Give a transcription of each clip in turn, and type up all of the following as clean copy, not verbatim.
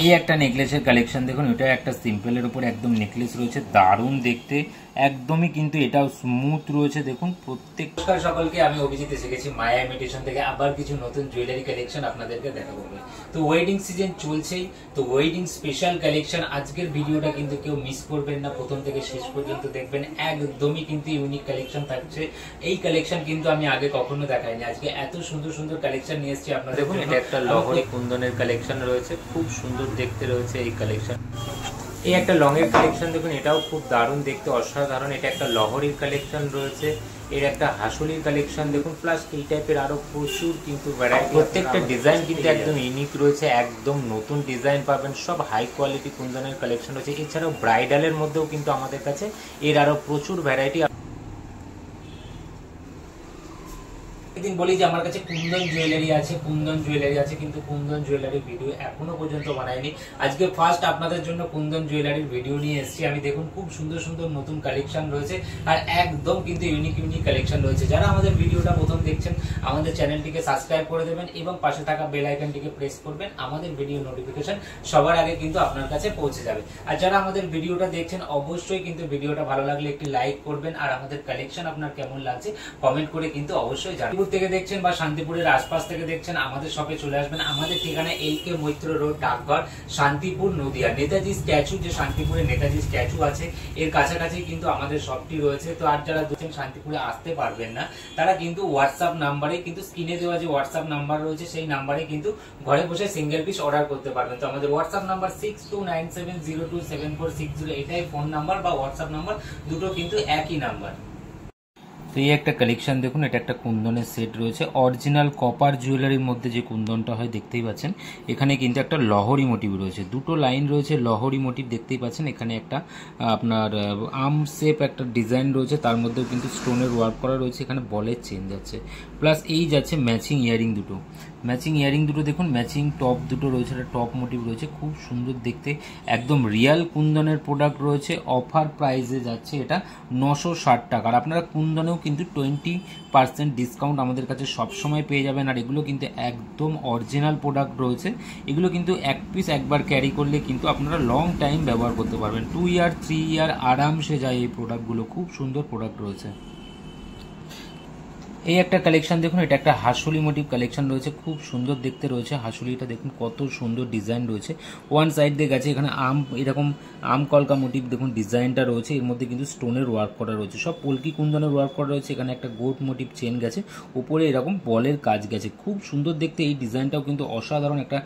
এই একটা নেকলেসের কালেকশন দেখুন, এটা একটা সিম্পলের উপর একদম নেকলেস রয়েছে, দারুণ দেখতে, একদমই কিন্তু এটাও স্মুথ রয়েছে দেখুন প্রত্যেক। নমস্কার সকলকে, আমি অভিজিৎ এসে গেছি মায়া ইমিটেশন থেকে আবার কিছু নতুন জুয়েলারি কালেকশন আপনাদেরকে দেখাবো। তো ওয়েডিং সিজন চলছেই, তো ওয়েডিং স্পেশাল কালেকশন আজকের ভিডিওটা কিন্তু কেউ মিস করবেন না, প্রথম থেকে শেষ পর্যন্ত দেখবেন, একদমই কিন্তু ইউনিক কালেকশন থাকছে। এই কালেকশন কিন্তু আমি আগে কখনো দেখাইনি, আজকে এত সুন্দর সুন্দর কালেকশন নিয়ে এসেছি আপনাদের। দেখুন এটা একটা লহরি কুন্দনের কালেকশন রয়েছে, খুব সুন্দর দেখতে রয়েছে এই কালেকশন। এই একটা লং এর কালেকশন দেখুন, এটাও খুব দারুণ দেখতে, অসাধারণ। এটা একটা লহরির কালেকশন রয়েছে, এর একটা হাসুলির কালেকশন দেখুন, প্লাস এই টাইপের আরো প্রচুর কিন্তু ভ্যারাইটি, প্রত্যেকটা ডিজাইন কিন্তু একদম ইউনিক রয়েছে, একদম নতুন ডিজাইন পাবেন, সব হাই কোয়ালিটি কুন্দনের কালেকশন রয়েছে। এছাড়াও ব্রাইডালের মধ্যেও কিন্তু আমাদের কাছে এর আরো প্রচুর ভ্যারাইটি। একদিন বলি যে আমার কাছে কুন্দন জুয়েলারি আছে, কুন্দন জুয়েলারি আছে, কিন্তু কুন্দন জুয়েলারির ভিডিও এখনো পর্যন্ত বানাইনি। আজকে ফার্স্ট আপনাদের জন্য কুন্দন জুয়েলারির ভিডিও নিয়ে এসেছি আমি। দেখুন খুব সুন্দর সুন্দর নতুন কালেকশন রয়েছে, আর একদম কিন্তু ইউনিক ইউনিক কালেকশন রয়েছে। যারা আমাদের ভিডিওটা প্রথম দেখছেন, আমাদের চ্যানেলটিকে সাবস্ক্রাইব করে দেবেন এবং পাশে থাকা বেল আইকনটিকে প্রেস করবেন, আমাদের ভিডিও নোটিফিকেশন সবার আগে কিন্তু আপনার কাছে পৌঁছে যাবে। আর যারা আমাদের ভিডিওটা দেখছেন, অবশ্যই কিন্তু ভিডিওটা ভালো লাগলে একটি লাইক করবেন, আর আমাদের কালেকশন আপনার কেমন লাগছে কমেন্ট করে কিন্তু অবশ্যই জানাবেন। থেকে দেখছেন বা শান্তিপুরের আশপাশ থেকে দেখছেন, আমাদের শপে চলে আসবেন। আমাদের ঠিকানা এলকে মৈত্র রোড, ডাকঘর, শান্তিপুর, নদিয়া। নেতাজি স্ট্যাচু, যে শান্তিপুরে নেতাজি স্ট্যাচু আছে, এর কাছাকাছি কিন্তু আমাদের শপটি রয়েছে। তো আর যারা দেখছেন শান্তিপুরে আসতে পারবেন না, তারা কিন্তু হোয়াটসঅ্যাপ নাম্বারে, কিন্তু স্ক্রিনে দেওয়া যে হোয়াটসঅ্যাপ নাম্বার রয়েছে সেই নাম্বারে কিন্তু ঘরে বসে সিঙ্গেল পিস অর্ডার করতে পারবেন। তো আমাদের হোয়াটসঅ্যাপ নাম্বার 6297027460, এটাই ফোন নাম্বার বা হোয়াটসঅ্যাপ নাম্বার, দুটো কিন্তু একই নাম্বার। তো এই একটা কালেকশন দেখুন, এটা একটা কুন্দনের সেট রয়েছে, অরিজিনাল কপার জুয়েলারির মধ্যে যে কুন্দনটা হয় দেখতেই পাচ্ছেন। এখানে কিন্তু একটা লহরি মোটিভ রয়েছে, দুটো লাইন রয়েছে লহরি মোটিভ দেখতেই পাচ্ছেন। এখানে একটা আপনার আর্ম শেপ একটা ডিজাইন রয়েছে, তার মধ্যেও কিন্তু স্টোনের ওয়ার্ক করা রয়েছে। এখানে বলের চেন যাচ্ছে, প্লাস এই যাচ্ছে ম্যাচিং ইয়ারিং দুটো, ম্যাচিং ইয়ারিং দুটো দেখুন, ম্যাচিং টপ দুটো রয়েছে, একটা টপ মোটিভ রয়েছে, খুব সুন্দর দেখতে, একদম রিয়াল কুন্দনের প্রোডাক্ট রয়েছে। অফার প্রাইসে যাচ্ছে এটা 960 টাকা। আর আপনারা কুন্দনেও কিন্তু 20% ডিসকাউন্ট আমাদের কাছে সবসময় পেয়ে যাবেন। আর এগুলো কিন্তু একদম অরিজিনাল প্রোডাক্ট রয়েছে, এগুলো কিন্তু এক পিস একবার ক্যারি করলে কিন্তু আপনারা লং টাইম ব্যবহার করতে পারবেন, 2 ইয়ার 3 ইয়ার আরামসে যায় এই প্রোডাক্টগুলো, খুব সুন্দর প্রোডাক্ট রয়েছে। এই একটা কালেকশন দেখুন, এটা একটা হাসুলি মোটিভ কালেকশন রয়েছে, খুব সুন্দর দেখতে রয়েছে। হাসুলিটা দেখুন কত সুন্দর ডিজাইন রয়েছে, ওয়ান সাইড দিয়ে গেছে, এখানে এরকম আম কলকা মোটিভ দেখুন ডিজাইনটা রয়েছে, এর মধ্যে কিন্তু স্টোনের ওয়ার্ক করা রয়েছে, সব পলকি কুন্দনের ওয়ার্ক করা রয়েছে। এখানে একটা গোট মোটিভ চেন গেছে, উপরে এরকম বলের কাজ গেছে, খুব সুন্দর দেখতে। এই ডিজাইনটাও কিন্তু অসাধারণ, একটা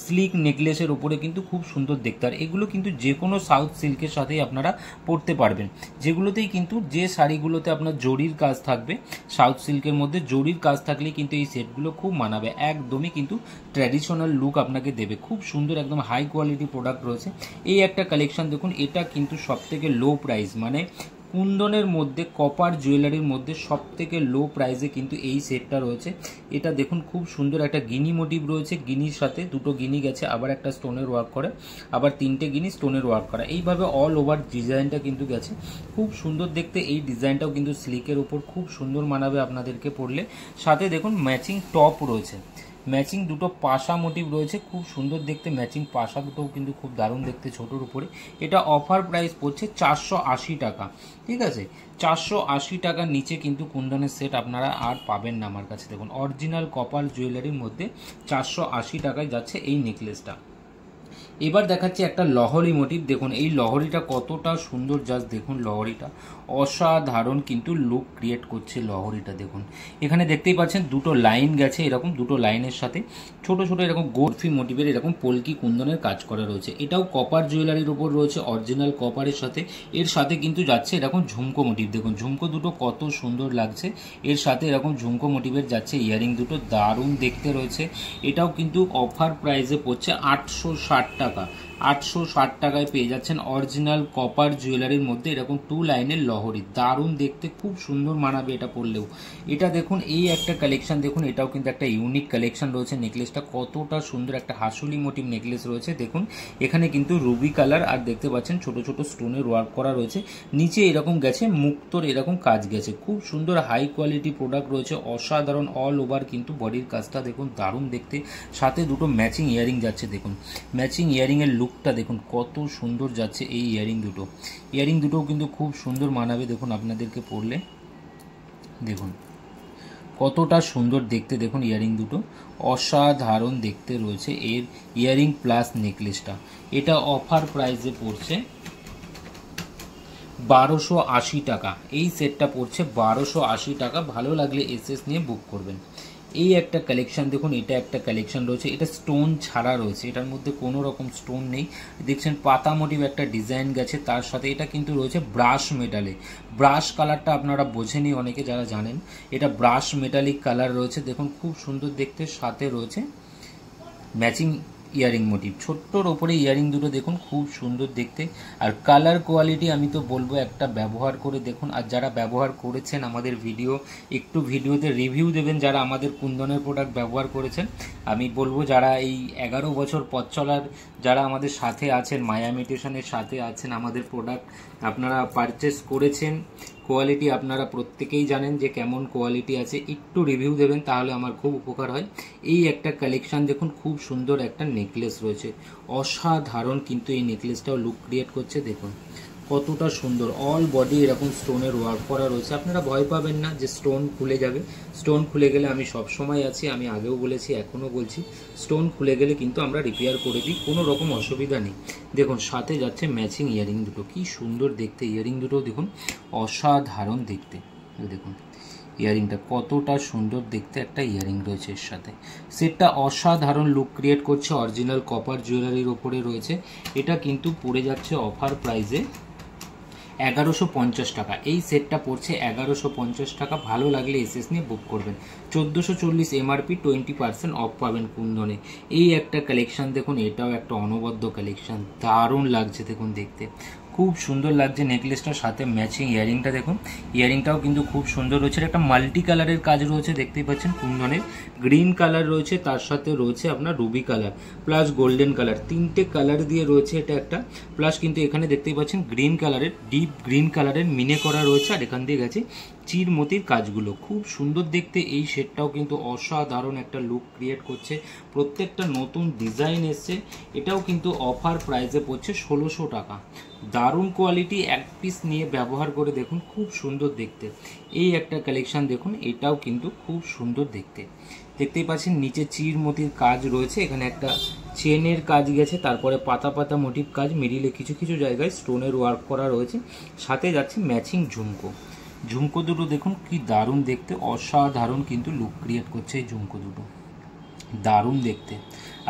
স্লিক নেকলেসের উপরে কিন্তু খুব সুন্দর দেখতে। আর এগুলো কিন্তু যে কোনো সাউথ সিল্কের সাথেই আপনারা পরতে পারবেন, যেগুলোতেই কিন্তু যে শাড়িগুলোতে আপনার জরির কাজ থাকবে, সাউথ সিল্কের মধ্যে জরির কাজ থাকলে কিন্তু এই সেটগুলো খুব মানাবে, একদমই কিন্তু ট্র্যাডিশনাল লুক আপনাকে দেবে, খুব সুন্দর একদম হাই কোয়ালিটি প্রোডাক্ট রয়েছে। এই একটা কালেকশন দেখুন, এটা কিন্তু সবথেকে লো প্রাইস, মানে কুন্দনের মধ্যে কপার জুয়েলারির মধ্যে সবথেকে লো প্রাইসে কিন্তু এই সেটটা রয়েছে। এটা দেখুন খুব সুন্দর একটা গিনি মোটিভ রয়েছে, গিনির সাথে দুটো গিনি গেছে, আবার একটা স্টোনের ওয়ার্ক করে, আবার 3টে গিনি স্টোনের ওয়ার্ক করা, এইভাবে অল ওভার ডিজাইনটা কিন্তু গেছে, খুব সুন্দর দেখতে। এই ডিজাইনটাও কিন্তু স্লিকের উপর খুব সুন্দর মানাবে আপনাদেরকে পরলে। সাথে দেখুন ম্যাচিং টপ রয়েছে, ম্যাচিং দুটো পাশা মোটিভ রয়েছে, খুব সুন্দর দেখতে, ম্যাচিং পাশা দুটোও কিন্তু খুব দারুণ দেখতে ছোটোর উপরে। এটা অফার প্রাইস পড়ছে 480 টাকা, ঠিক আছে। 480 টাকার নিচে কিন্তু কুন্দনের সেট আপনারা আর পাবেন না আমার কাছে। দেখুন অরিজিনাল কপার জুয়েলারির মধ্যে 480 টাকায় যাচ্ছে এই নেকলেসটা। এবার দেখাচ্ছি একটা লহরি মোটিভ, দেখুন এই লহরিটা কতটা সুন্দর, জাস্ট দেখুন লহরিটা অসাধারণ কিন্তু লুক ক্রিয়েট করছে লহরিটা। দেখুন এখানে দেখতেই পাচ্ছেন দুটো লাইন গেছে, এরকম দুটো লাইনের সাথে ছোট ছোট এরকম গোর্ফি মোটিভের এরকম পলকি কুন্দনের কাজ করা রয়েছে। এটাও কপার জুয়েলারির উপর রয়েছে, অরিজিনাল কপারের সাথে। এর সাথে কিন্তু যাচ্ছে এরকম ঝুমকো মোটিভ, দেখুন ঝুমকো দুটো কত সুন্দর লাগছে, এর সাথে এরকম ঝুমকো মোটিভের যাচ্ছে ইয়ারিং দুটো, দারুণ দেখতে রয়েছে। এটাও কিন্তু অফার প্রাইসে পড়ছে 860 টাকা, 860 টাকায় পেয়ে যাচ্ছেন অরিজিনাল কপার জুয়েলারির মধ্যে এরকম 2 লাইনের লহরি। দারুণ দেখতে, খুব সুন্দর মানাবে এটা পরলেও। এটা দেখুন, এই একটা কালেকশন দেখুন, এটাও কিন্তু একটা ইউনিক কালেকশন রয়েছে। নেকলেসটা কতটা সুন্দর, একটা হাসুলি মোটিভ নেকলেস রয়েছে। দেখুন এখানে কিন্তু রুবি কালার আর দেখতে পাচ্ছেন ছোট ছোট স্টোনের ওয়ার্ক করা রয়েছে। নিচে এরকম গেছে মুক্তোর এরকম কাজ গেছে। খুব সুন্দর হাই কোয়ালিটি প্রোডাক্ট রয়েছে, অসাধারণ অল ওভার কিন্তু বডির কাজটা দেখুন, দারুণ দেখতে। সাথে দুটো ম্যাচিং ইয়ারিং যাচ্ছে, দেখুন ম্যাচিং ইয়ারিং এর লুকটা দেখুন কত সুন্দর যাচ্ছে। এই ইয়ারিং দুটোও কিন্তু খুব সুন্দর মানাবে, দেখুন আপনাদেরকে পরলে দেখুন কতটা সুন্দর দেখতে। দেখুন ইয়ারিং দুটো অসাধারণ দেখতে রয়েছে। এর ইয়ারিং প্লাস নেকলেসটা এটা অফার প্রাইসে পড়ছে 1280 টাকা। এই সেটটা পড়ছে 1280 টাকা। ভালো লাগলে এসএস নিয়ে বুক করবেন। এই একটা কালেকশন দেখুন, এটা একটা কালেকশন রয়েছে, এটা স্টোন ছাড়া রয়েছে, এটার মধ্যে কোনো রকম স্টোন নেই। দেখছেন পাতা মোটিভ একটা ডিজাইন গেছে, তার সাথে এটা কিন্তু রয়েছে ব্রাশ মেটালে। ব্রাশ কালারটা আপনারা বোঝেনি অনেকে যারা জানেন, এটা ব্রাশ মেটালিক কালার রয়েছে। দেখুন খুব সুন্দর দেখতে, সাথে রয়েছে ম্যাচিং ইয়ারিং মোটিভ। ছোট্টর ওপরে ইয়ারিং দুটো দেখুন খুব সুন্দর দেখতে। আর কালার কোয়ালিটি আমি তো বলবো একটা ব্যবহার করে দেখুন। আর যারা ব্যবহার করেছেন আমাদের একটু ভিডিওতে রিভিউ দেবেন, যারা আমাদের কুন্দনের প্রোডাক্ট ব্যবহার করেছেন। আমি বলবো যারা এই 11 বছর পথ চলার যারা আমাদের সাথে আছেন, মায়া ইমিটেশনের সাথে আছেন, আমাদের প্রোডাক্ট আপনারা পারচেস করেছেন, কোয়ালিটি আপনারা প্রত্যেকেই জানেন যে কেমন কোয়ালিটি আছে। একটু রিভিউ দেবেন তাহলে আমার খুব উপকার হয়। এই একটা কালেকশন দেখুন, খুব সুন্দর একটা নেকলেস রয়েছে, অসাধারণ কিন্তু এই নেকলেসটাও লুক ক্রিয়েট করছে। দেখুন কতটা সুন্দর, অল বডি এরকম স্টোনের ওয়ার্ক করা রয়েছে। আপনারা ভয় পাবেন না যে স্টোন খুলে যাবে। স্টোন খুলে গেলে আমি সব সময় আছি, আমি আগেও বলেছি এখনও বলছি, স্টোন খুলে গেলে কিন্তু আমরা রিপেয়ার করে দিই, কোনো রকম অসুবিধা নেই। দেখুন সাথে যাচ্ছে ম্যাচিং ইয়ারিং দুটো, কি সুন্দর দেখতে। ইয়ারিং দুটো দেখুন অসাধারণ দেখতে। দেখুন ইয়ারিংটা কতটা সুন্দর দেখতে, একটা ইয়ারিং রয়েছে এর সাথে। সেটটা অসাধারণ লুক ক্রিয়েট করছে, অরিজিনাল কপার জুয়েলারির ওপরে রয়েছে। এটা কিন্তু পড়ে যাচ্ছে অফার প্রাইসে 1150 টাকা। এই সেটটা পড়ছে 1150 টাকা। ভালো লাগলে এসএস নিয়ে বুক করবেন। 1440 এমআরপি, 20% অফ পাবেন কুন্দনে। এই একটা কালেকশন দেখুন, এটাও একটা অনবদ্য কালেকশন, দারুণ লাগছে দেখুন দেখতে, খুব সুন্দর লাগছে। নেকলেসটার সাথে ম্যাচিং ইয়ারিংটা দেখুন, ইয়ারিংটাও কিন্তু খুব সুন্দর রয়েছে। একটা মাল্টি কালারের কাজ রয়েছে, দেখতেই পাচ্ছেন কুন্দনের। গ্রিন কালার রয়েছে, তার সাথে রয়েছে আপনার Ruby colour plus golden colour, তিনটে কালার দিয়ে রয়েছে এটা একটা। প্লাস কিন্তু এখানে দেখতেই পাচ্ছেন গ্রিন কালারের, ডিপ গ্রিন কালারের মিনে করা রয়েছে। আর এখান দিয়ে গেছে চিরমতির কাজগুলো, খুব সুন্দর দেখতে। এই সেটটাও কিন্তু অসাধারণ একটা লুক ক্রিয়েট করছে। প্রত্যেকটা নতুন ডিজাইন এসছে। এটাও কিন্তু অফার প্রাইসে পড়ছে 1600 টাকা। দারুণ কোয়ালিটি, এক পিস নিয়ে ব্যবহার করে দেখুন, খুব সুন্দর দেখতে। এই একটা কালেকশন দেখুন, এটাও কিন্তু খুব সুন্দর দেখতে। দেখতেই পাচ্ছেন নিচে চিরমতির কাজ রয়েছে, এখানে একটা চেনের কাজ গেছে, তারপরে পাতা পাতা মোটিভ কাজ, মিডিলে কিছু কিছু জায়গায় স্টোনের ওয়ার্ক করা রয়েছে। সাথে যাচ্ছে ম্যাচিং ঝুমকো দুটো দেখুন কি দারুণ দেখতে, অসাধারণ কিন্তু লুক ক্রিয়েট করছে এই ঝুমকো দুটো, দারুণ দেখতে।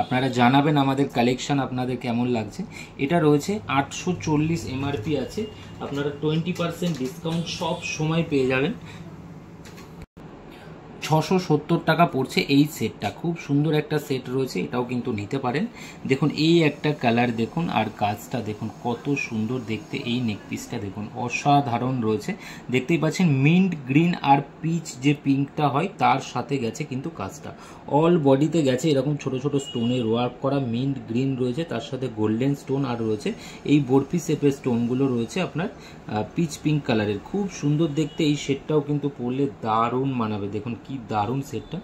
আপনারা জানাবেন আমাদের কালেকশন আপনাদের কেমন লাগছে। এটা রয়েছে 840 এমআরপি আছে, আপনারা 20% ডিসকাউন্ট সব সময় পেয়ে যাবেন। 670 টাকা পড়ছে এই সেটটা। খুব সুন্দর একটা সেট রয়েছে, এটাও কিন্তু নিতে পারেন। দেখুন এই একটা কালার দেখুন, আর কাজটা দেখুন কত সুন্দর দেখতে। এই নেকপিসটা দেখুন অসাধারণ রয়েছে, দেখতেই পাচ্ছেন মিন্ট গ্রিন আর পিচ যে পিঙ্কটা হয় তার সাথে গেছে কিন্তু কাজটা। অল বডিতে গেছে এরকম ছোট ছোট স্টোনের ওয়ার্ক করা, মিন্ট গ্রিন রয়েছে, তার সাথে গোল্ডেন স্টোন আর রয়েছে এই বরফি শেপের স্টোনগুলো রয়েছে আপনার পিচ পিঙ্ক কালারের। খুব সুন্দর দেখতে। এই সেটটাও কিন্তু পরলে দারুণ মানাবে। দেখুন কি দারুণ সেটটা,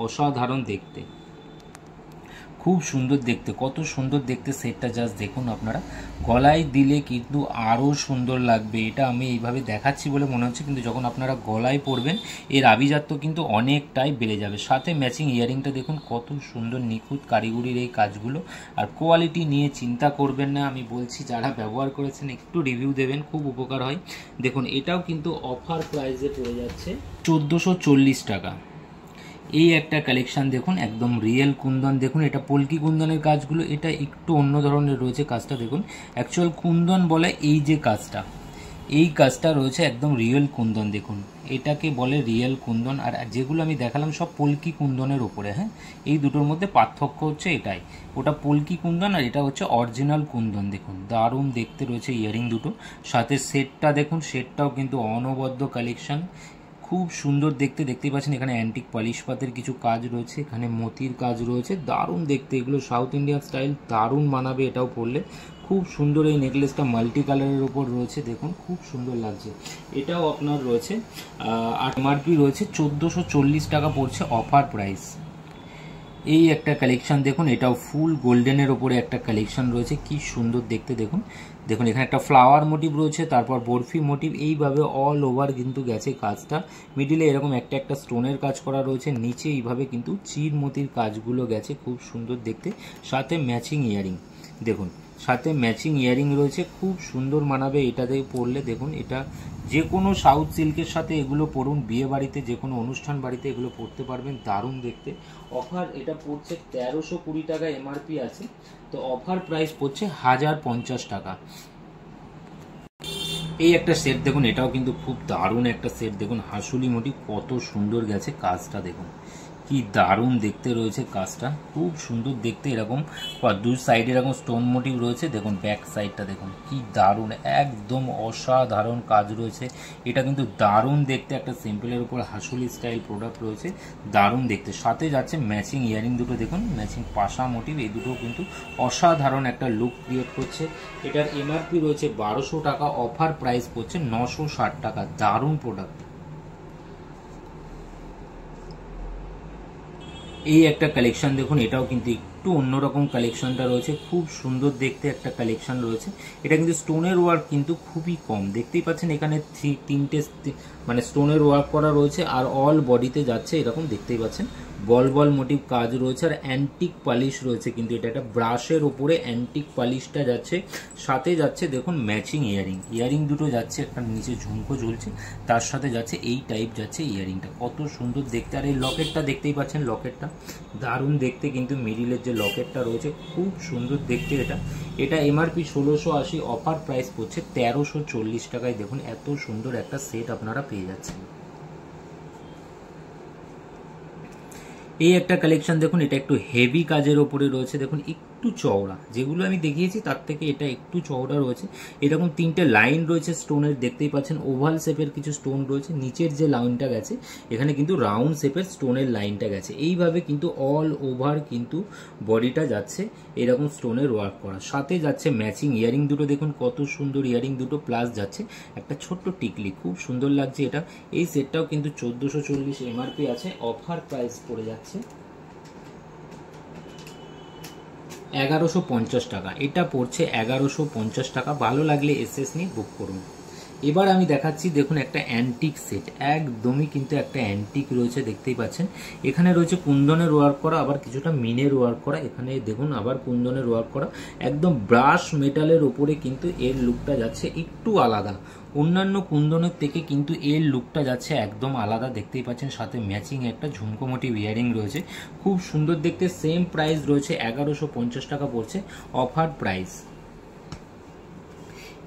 অসাধারণ দেখতে, খুব সুন্দর দেখতে, কত সুন্দর দেখতে সেটটা। জাস্ট দেখুন আপনারা, গলায় দিলে কিন্তু আরও সুন্দর লাগবে। এটা আমি এইভাবে দেখাচ্ছি বলে মনে হচ্ছে, কিন্তু যখন আপনারা গলায় পরবেন এর আভিজাত্য কিন্তু অনেকটাই বেড়ে যাবে। সাথে ম্যাচিং ইয়ারিংটা দেখুন কত সুন্দর নিখুঁত কারিগরির এই কাজগুলো। আর কোয়ালিটি নিয়ে চিন্তা করবেন না, আমি বলছি যারা ব্যবহার করেছেন একটু রিভিউ দেবেন, খুব উপকার হয়। দেখুন এটাও কিন্তু অফার প্রাইসে পড়ে যাচ্ছে 1440 টাকা। এই একটা কালেকশন দেখুন, একদম রিয়েল কুন্দন। দেখুন এটা পলকি কুন্দনের কাজগুলো, এটা একটু অন্য ধরনের রয়েছে কাজটা। দেখুন অ্যাকচুয়াল কুন্দন বলে এই যে কাজটা, এই কাজটা রয়েছে একদম রিয়েল কুন্দন, দেখুন এটাকে বলে রিয়েল কুন্দন। আর যেগুলো আমি দেখালাম সব পলকি কুন্দনের ওপরে। হ্যাঁ, এই দুটোর মধ্যে পার্থক্য হচ্ছে এটাই, ওটা পলকি কুন্দন আর এটা হচ্ছে অরিজিনাল কুন্দন। দেখুন দারুণ দেখতে রয়েছে ইয়ারিং দুটো, সাথে সেটটা দেখুন, সেটটাও কিন্তু অনবদ্য কালেকশন, খুব সুন্দর দেখতে। দেখতেই পাচ্ছেন এখানে অ্যান্টিক পলিশ পাতের কিছু কাজ রয়েছে, এখানে মতির কাজ রয়েছে, দারুণ দেখতে। এগুলো সাউথ ইন্ডিয়ান স্টাইল, দারুণ মানাবে এটাও পরলে, খুব সুন্দর। এই নেকলেসটা মাল্টি কালারের উপর রয়েছে, দেখুন খুব সুন্দর লাগছে। এটাও আপনার রয়েছে এমআরপি রয়েছে 1440 টাকা পড়ছে অফার প্রাইস। এই একটা কালেকশন দেখুন, এটাও ফুল গোল্ডেনের ওপরে একটা কালেকশন রয়েছে, কি সুন্দর দেখতে। দেখুন দেখুন এখানে একটা ফ্লাওয়ার মোটিভ রয়েছে, তারপর বরফি মোটিভ, এইভাবে অল ওভার কিন্তু গেছে কাজটা। মিডিলে এরকম একটা একটা স্টোনের কাজ করা রয়েছে, নিচে এইভাবে কিন্তু চির মতির কাজগুলো গেছে, খুব সুন্দর দেখতে। সাথে ম্যাচিং ইয়ারিং, দেখুন সাথে ম্যাচিং ইয়ারিং রয়েছে, খুব সুন্দর মানাবে এটাতে পরলে। দেখুন এটা যে কোনো সাউথ সিল্কের সাথে এগুলো পরুন, বিয়ে বাড়িতে যে কোনো অনুষ্ঠান বাড়িতে এগুলো পরতে পারবেন, দারুণ দেখতে। অফার এটা পড়ছে 1320 টাকা এমআরপি আছে, তো অফার প্রাইস পড়ছে 1050 টাকা। এই একটা সেট দেখুন, এটাও কিন্তু খুব দারুণ একটা সেট। দেখুন হাসুলি মোটিভ কত সুন্দর গেছে কাজটা, দেখুন কি দারুণ দেখতে রয়েছে কাজটা, খুব সুন্দর দেখতে। এরকম দুই সাইডে এরকম স্টোন মোটিভ রয়েছে, দেখুন ব্যাক সাইডটা দেখুন কি দারুণ, একদম অসাধারণ কাজ রয়েছে। এটা কিন্তু দারুণ দেখতে, একটা সিম্পলের উপর হাসুলি স্টাইল প্রোডাক্ট রয়েছে, দারুণ দেখতে। সাথে যাচ্ছে ম্যাচিং ইয়ারিং দুটো, দেখুন ম্যাচিং পাশা মোটিভ, এই দুটো কিন্তু অসাধারণ একটা লুক ক্রিয়েট করছে। এটার এমআরপি রয়েছে 1200 টাকা, অফার প্রাইস পড়ছে 960 টাকা, দারুণ প্রোডাক্ট। এই একটা কালেকশন দেখুন, এটাও কিন্তু একটু অন্যরকম কালেকশনটা রয়েছে, খুব সুন্দর দেখতে একটা কালেকশন রয়েছে। এটা কিন্তু স্টোনের ওয়ার্ক কিন্তু খুবই কম, দেখতেই পাচ্ছেন এখানে তিনটে মানে স্টোনের ওয়ার্ক করা রয়েছে, আর অল বডিতে যাচ্ছে এরকম দেখতেই পাচ্ছেন বল বল মোটিভ কাজ রয়েছে, আর অ্যান্টিক পালিশ রয়েছে। কিন্তু এটা একটা ব্রাশের ওপরে অ্যান্টিক পালিশটা যাচ্ছে, সাথে যাচ্ছে দেখুন ম্যাচিং ইয়ারিং, ইয়ারিং দুটো যাচ্ছে, একটা নিচে ঝুমকো ঝুলছে, তার সাথে যাচ্ছে এই টাইপ যাচ্ছে ইয়ারিংটা, কত সুন্দর দেখতে। আর এই লকেটটা দেখতেই পাচ্ছেন, লকেটটা দারুণ দেখতে, কিন্তু মিডিলের যে লকেটটা রয়েছে খুব সুন্দর দেখতে। এটা এমআরপি 1680, অফার প্রাইস পড়ছে 1340 টাকায়। দেখুন এত সুন্দর একটা সেট আপনারা পেয়ে যাচ্ছেন। এই একটা কালেকশন দেখুন, এটা একটু হেভি কাজের ওপরে রয়েছে, দেখুন একটু চওড়া, যেগুলো আমি দেখিয়েছি তার থেকে এটা একটু চওড়া রয়েছে। এরকম তিনটে লাইন রয়েছে স্টোনের, দেখতেই পাচ্ছেন ওভাল শেপের কিছু স্টোন রয়েছে, নিচের যে লাইনটা গেছে এখানে কিন্তু রাউন্ড শেপের স্টোনের লাইনটা গেছে, এইভাবে কিন্তু অল ওভার কিন্তু বডিটা যাচ্ছে এরকম স্টোনের ওয়ার্ক করা। সাথে যাচ্ছে ম্যাচিং ইয়ারিং দুটো, দেখুন কত সুন্দর ইয়ারিং দুটো, প্লাস যাচ্ছে একটা ছোট্ট টিকলি, খুব সুন্দর লাগছে এটা। এই সেটটাও কিন্তু 1440 এমআরপি আছে, অফার প্রাইস পড়ে যাচ্ছে 1150 টাকা। এটা পড়ছে 1150 টাকা, ভালো লাগলে এসএস নিয়ে বুক করুন। এবার আমি দেখাচ্ছি দেখুন একটা অ্যান্টিক সেট, একদমই কিন্তু একটা অ্যান্টিক রয়েছে, দেখতেই পাচ্ছেন এখানে রয়েছে কুন্দনের ওয়ার্ক করা, আবার কিছুটা মিনের ওয়ার্ক করা, এখানে দেখুন আবার কুন্দনের ওয়ার্ক করা, একদম ব্রাশ মেটালের ওপরে কিন্তু এর লুকটা যাচ্ছে একটু আলাদা, অন্যান্য কুন্দনের থেকে কিন্তু এর লুকটা যাচ্ছে একদম আলাদা, দেখতেই পাচ্ছেন। সাথে ম্যাচিং একটা ঝুমকো মোটিভ ইয়ারিং রয়েছে, খুব সুন্দর দেখতে। সেম প্রাইস রয়েছে 1150 টাকা পড়ছে, অফার প্রাইস।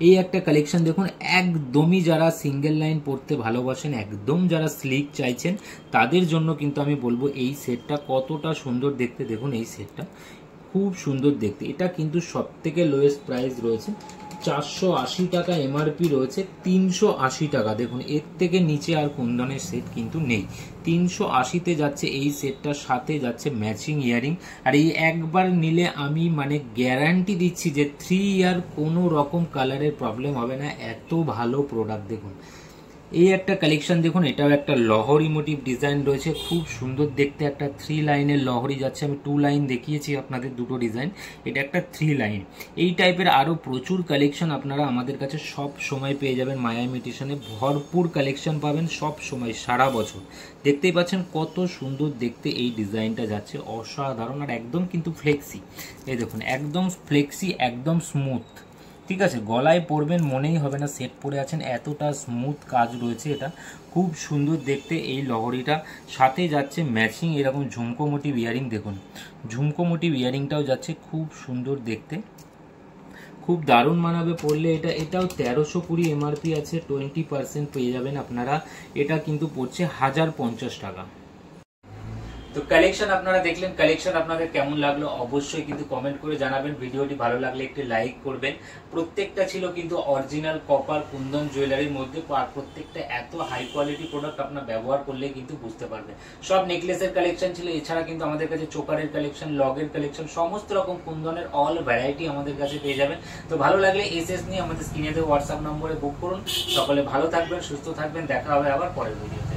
এই একটা কালেকশন দেখুন, একদমই যারা সিঙ্গেল লাইন পড়তে ভালোবাসেন, একদম যারা স্লিক চাইছেন তাদের জন্য কিন্তু আমি বলবো এই সেটটা কতটা সুন্দর দেখতে। দেখুন এই সেটটা খুব সুন্দর দেখতে, এটা কিন্তু সব থেকে লোয়েস্ট প্রাইস রয়েছে 480 টাকা, এমআরপি রয়েছে 380 টাকা। দেখুন এর থেকে নিচে আর কুন্দনের সেট কিন্তু নেই, 380-তে যাচ্ছে এই সেটটার সাথে যাচ্ছে ম্যাচিং ইয়ারিং। আর এই একবার নিলে আমি মানে গ্যারান্টি দিচ্ছি যে 3 ইয়ার কোনো রকম কালারের প্রবলেম হবে না, এত ভালো প্রোডাক্ট। দেখুন এই একটা কালেকশন দেখুন, এটাও একটা লহরি মোটিভ ডিজাইন রয়েছে, খুব সুন্দর দেখতে, একটা 3 লাইনের লহরি যাচ্ছে। আমি 2 লাইন দেখিয়েছি আপনাদের দুটো ডিজাইন, এটা একটা 3 লাইন। এই টাইপের আরও প্রচুর কালেকশন আপনারা আমাদের কাছে সব সময় পেয়ে যাবেন, মায়া ইমিটেশনে ভরপুর কালেকশন পাবেন সব সময়, সারা বছর। দেখতেই পাচ্ছেন কত সুন্দর দেখতে এই ডিজাইনটা যাচ্ছে, অসাধারণ। আর একদম কিন্তু ফ্লেক্সি, এই দেখুন একদম ফ্লেক্সি, একদম স্মুথ, ঠিক আছে, গলায় পরবেন মনেই হবে না সেট পরে আছেন, এতটা স্মুথ কাজ রয়েছে। এটা খুব সুন্দর দেখতে এই লহরিটা, সাথে যাচ্ছে ম্যাচিং এরকম ঝুমকো মোটিভ ইয়ারিং। দেখুন ঝুমকো মোটিভ ইয়ারিংটাও যাচ্ছে, খুব সুন্দর দেখতে, খুব দারুণ মানাবে পড়লে। এটাও 1320 এমআরপি আছে, 20% পেয়ে যাবেন আপনারা। এটা কিন্তু পড়ছে 1050 টাকা। তো কালেকশন আপনারা দেখলেন, কালেকশন আপনাদের কেমন লাগলো অবশ্যই কিন্তু কমেন্ট করে জানাবেন। ভিডিওটি ভালো লাগলে একটি লাইক করবেন। প্রত্যেকটা ছিল কিন্তু অরিজিনাল কপার কুন্দন জুয়েলারির মধ্যে, আর প্রত্যেকটা এত হাই কোয়ালিটি প্রোডাক্ট আপনার ব্যবহার করলে কিন্তু বুঝতে পারবেন। সব নেকলেসের কালেকশন ছিল, এছাড়া কিন্তু আমাদের কাছে চোকারের কালেকশন, লগের কালেকশন, সমস্ত রকম কুন্দনের অল ভ্যারাইটি আমাদের কাছে পেয়ে যাবেন। তো ভালো লাগলে এসএস নিয়ে আমাদের স্ক্রিনে হোয়াটসঅ্যাপ নম্বরে বুক করুন। সকলে ভালো থাকবেন, সুস্থ থাকবেন, দেখা হবে আবার পরের ভিডিওতে।